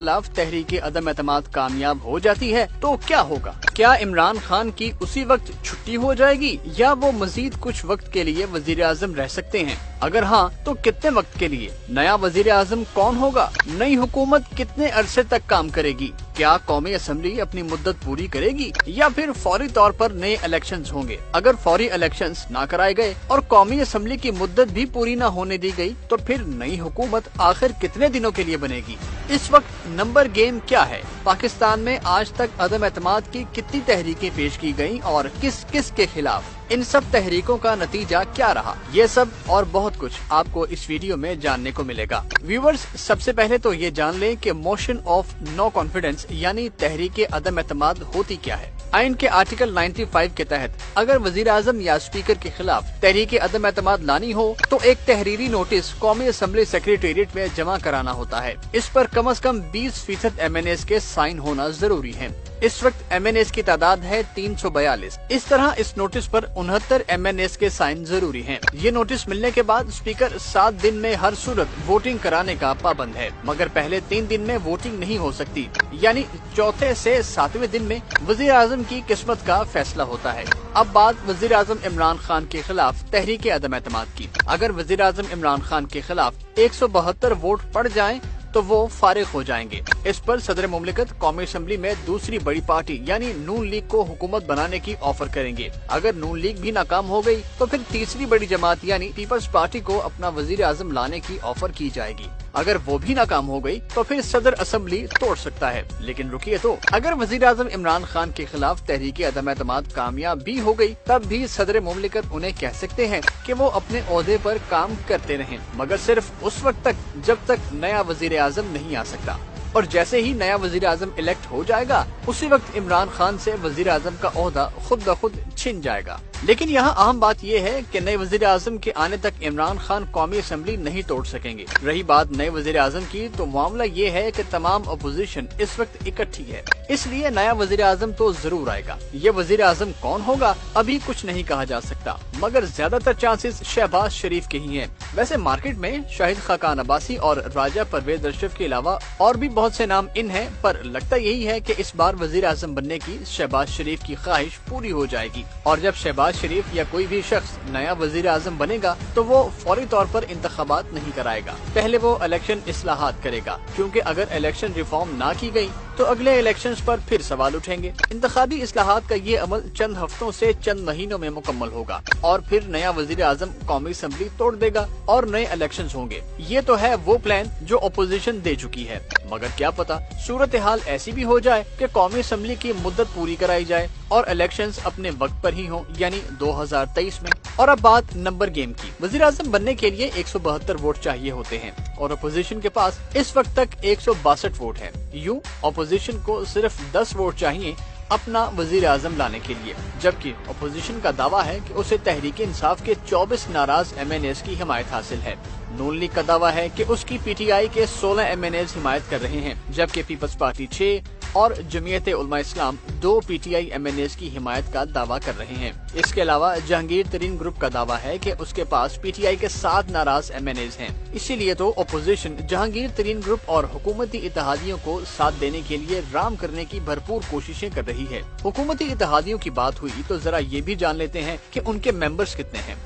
खिलाफ तहरीक अदम एतमाद कामयाब हो जाती है तो क्या होगा? क्या इमरान खान की उसी वक्त छुट्टी हो जाएगी या वो मजीद कुछ वक्त के लिए वजीर आजम रह सकते हैं? अगर हाँ तो कितने वक्त के लिए? नया वजीर आजम कौन होगा? नई हुकूमत कितने अरसे तक काम करेगी? क्या कौमी असम्बली अपनी मुद्दत पूरी करेगी या फिर फौरी तौर पर नए इलेक्शंस होंगे? अगर फौरी इलेक्शंस ना कराए गए और कौमी असम्बली की मुद्दत भी पूरी न होने दी गई तो फिर नई हुकूमत आखिर कितने दिनों के लिए बनेगी? इस वक्त नंबर गेम क्या है? पाकिस्तान में आज तक अदम एतमाद की कितनी तहरीकें पेश की गयी और किस किस के खिलाफ? इन सब तहरीकों का नतीजा क्या रहा? ये सब और बहुत कुछ आपको इस वीडियो में जानने को मिलेगा। व्यूअर्स, सबसे पहले तो ये जान लें कि मोशन ऑफ नो कॉन्फिडेंस यानी तहरीक अदम एतमाद होती क्या है। आइन के आर्टिकल 95 के तहत अगर वजीर आजम या स्पीकर के खिलाफ तहरीक अदम एतमाद लानी हो तो एक तहरीरी नोटिस कौमी असम्बली सेक्रेटेरिएट में जमा कराना होता है। इस पर कम से कम 20% MNAs के साइन होना जरूरी है। इस वक्त MNAs की तादाद है 342। इस तरह इस नोटिस पर 69 MNAs के साइन जरूरी हैं। ये नोटिस मिलने के बाद स्पीकर 7 दिन में हर सूरत वोटिंग कराने का पाबंद है, मगर पहले 3 दिन में वोटिंग नहीं हो सकती, यानी चौथे से 7वें दिन में वजीर आजम की किस्मत का फैसला होता है। अब बात वजीर आजम इमरान खान के खिलाफ तहरीक अदम एतमाद की। अगर वजीर आजम इमरान खान के खिलाफ 172 वोट पड़ जाएं तो वो फारिग हो जाएंगे। इस पर सदर मुमलिकत कौमी असम्बली में दूसरी बड़ी पार्टी यानी नून लीग को हुकूमत बनाने की ऑफर करेंगे। अगर नून लीग भी नाकाम हो गई तो फिर तीसरी बड़ी जमात यानी पीपल्स पार्टी को अपना वजीर आजम लाने की ऑफर की जाएगी। अगर वो भी नाकाम हो गई तो फिर सदर असम्बली तोड़ सकता है। लेकिन रुकिए तो, अगर वजीर आजम इमरान खान के खिलाफ तहरीक अदम एतमाद कामयाब भी हो गई तब भी सदर मुमलिकत उन्हें कह सकते हैं कि वो अपने ओहदे पर काम करते रहें, मगर सिर्फ उस वक्त तक जब तक नया वजीर आजम नहीं आ सकता। और जैसे ही नया वजीर आजम इलेक्ट हो जाएगा उसी वक्त इमरान खान से वजीर आजम का ओहदा खुद ब खुद छिन जाएगा। लेकिन यहाँ अहम बात यह है कि नए वजीर आजम के आने तक इमरान खान कौमी असम्बली नहीं तोड़ सकेंगे। रही बात नए वजीर आजम की तो मामला ये है कि तमाम अपोजिशन इस वक्त इकट्ठी है, इसलिए नया वजीर आजम तो जरूर आएगा। ये वजीर आजम कौन होगा अभी कुछ नहीं कहा जा सकता, मगर ज्यादातर चांसेस शहबाज शरीफ के ही हैं। वैसे मार्केट में शाहिद खाकान अब्बासी और राजा परवेज अशरफ के अलावा और भी बहुत से नाम इन हैं, पर लगता यही है कि इस बार वजीर आजम बनने की शहबाज शरीफ की ख्वाहिश पूरी हो जाएगी। और जब शहबाज शरीफ या कोई भी शख्स नया वजीर आजम बनेगा तो वो फौरी तौर पर इंतखाबात नहीं कराएगा, पहले वो इलेक्शन इस्लाहात करेगा, क्योंकि अगर इलेक्शन रिफॉर्म ना की गई तो अगले इलेक्शंस पर फिर सवाल उठेंगे। इंतखाबी इस्लाहात का ये अमल चंद हफ्तों से चंद महीनों में मुकम्मल होगा और फिर नया वजीर आजम कौमी असम्बली तोड़ देगा और नए इलेक्शंस होंगे। ये तो है वो प्लान जो अपोजिशन दे चुकी है, मगर क्या पता सूरत हाल ऐसी भी हो जाए कि कौमी असम्बली की मुद्दत पूरी कराई जाए और इलेक्शंस अपने वक्त पर ही हों, यानी 2023 में। और अब बात नंबर गेम की। वजीर आजम बनने के लिए 172 वोट चाहिए होते हैं और अपोजिशन के पास इस वक्त तक 162 वोट हैं। यूं अपोजिशन को सिर्फ 10 वोट चाहिए अपना वजीर आजम लाने के लिए, जबकि अपोजिशन का दावा है कि उसे तहरीक इंसाफ के 24 नाराज MNAs की हिमायत हासिल है। नून लीग का दावा है कि उसकी PTI के 16 MNAs हिमायत कर रहे हैं, जबकि पीपल्स पार्टी 6 और जमीयत उलमा इस्लाम 2 PTI MNAs की हिमायत का दावा कर रहे हैं। इसके अलावा जहांगीर तरीन ग्रुप का दावा है कि उसके पास PTI के 7 नाराज MNAs हैं। इसीलिए तो अपोजिशन जहांगीर तरीन ग्रुप और हुकूमती इत्तेहादियों को साथ देने के लिए राम करने की भरपूर कोशिशें कर रही है। हुकूमती इत्तेहादियों की बात हुई तो जरा ये भी जान लेते हैं कि उनके मेंबर्स कितने हैं।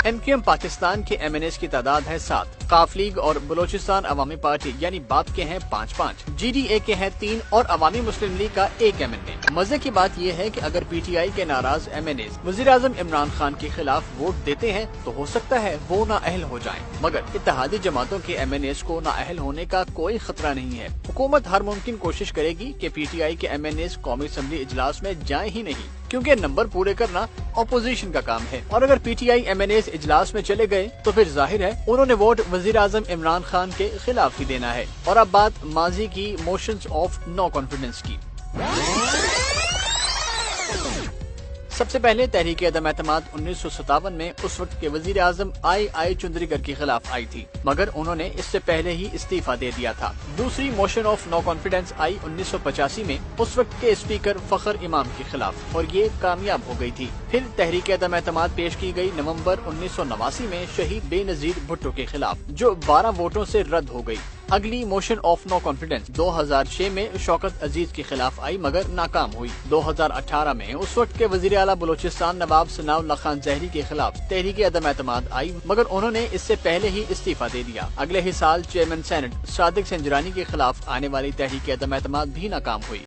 MQM पाकिस्तान के MNAs की तादाद है 7, काफ लीग और बलोचिस्तान अवामी पार्टी यानी बाप के हैं 5-5, GDA के हैं 3 और अवामी मुस्लिम लीग का 1 MNA। मजे की बात यह है कि अगर PTI के नाराज MNAs वजीर आजम इमरान खान के खिलाफ वोट देते हैं तो हो सकता है वो नाअहल हो जाएं, मगर इत्तेहादी जमातों के MNAs को नाअहल होने का कोई खतरा नहीं है। हुकूमत हर मुमकिन कोशिश करेगी कि PTI के MNAs कौमी असम्बली इजलास में जाएं ही नहीं, क्योंकि नंबर पूरे करना अपोजिशन का काम है। और अगर PTI MNAs इजलास में चले गए तो फिर जाहिर है उन्होंने वोट वजीर आजम इमरान खान के खिलाफ ही देना है। और अब बात माजी की मोशंस ऑफ नो कॉन्फिडेंस की। सबसे पहले तहरीक अदम एतमाद 1957 में उस वक्त के वजीर आजम आई चुंदरीगर के खिलाफ आई थी, मगर उन्होंने इससे पहले ही इस्तीफा दे दिया था। दूसरी मोशन ऑफ नो कॉन्फिडेंस आई 1985 में उस वक्त के स्पीकर फखर इमाम के खिलाफ और ये कामयाब हो गई थी। फिर तहरीक अदम एतमाद पेश की गई नवंबर 1989 में शहीद बेनजीर भुट्टो के खिलाफ, जो 12 वोटों से रद्द हो गई। اگلی موشن آف نو کانفیڈنس 2006 میں شوکت عزیز کے خلاف آئی مگر ناکام ہوئی۔ 2018 میں اس وقت کے وزیر اعلیٰ بلوچستان نواب ثناء اللہ خان زہری کے خلاف تحریک عدم اعتماد آئی مگر انہوں نے اس سے پہلے ہی استعفیٰ دے دیا۔ اگلے ہی سال چیئرمین سینٹ صادق سنجرانی کے خلاف آنے والی تحریک عدم اعتماد بھی ناکام ہوئی۔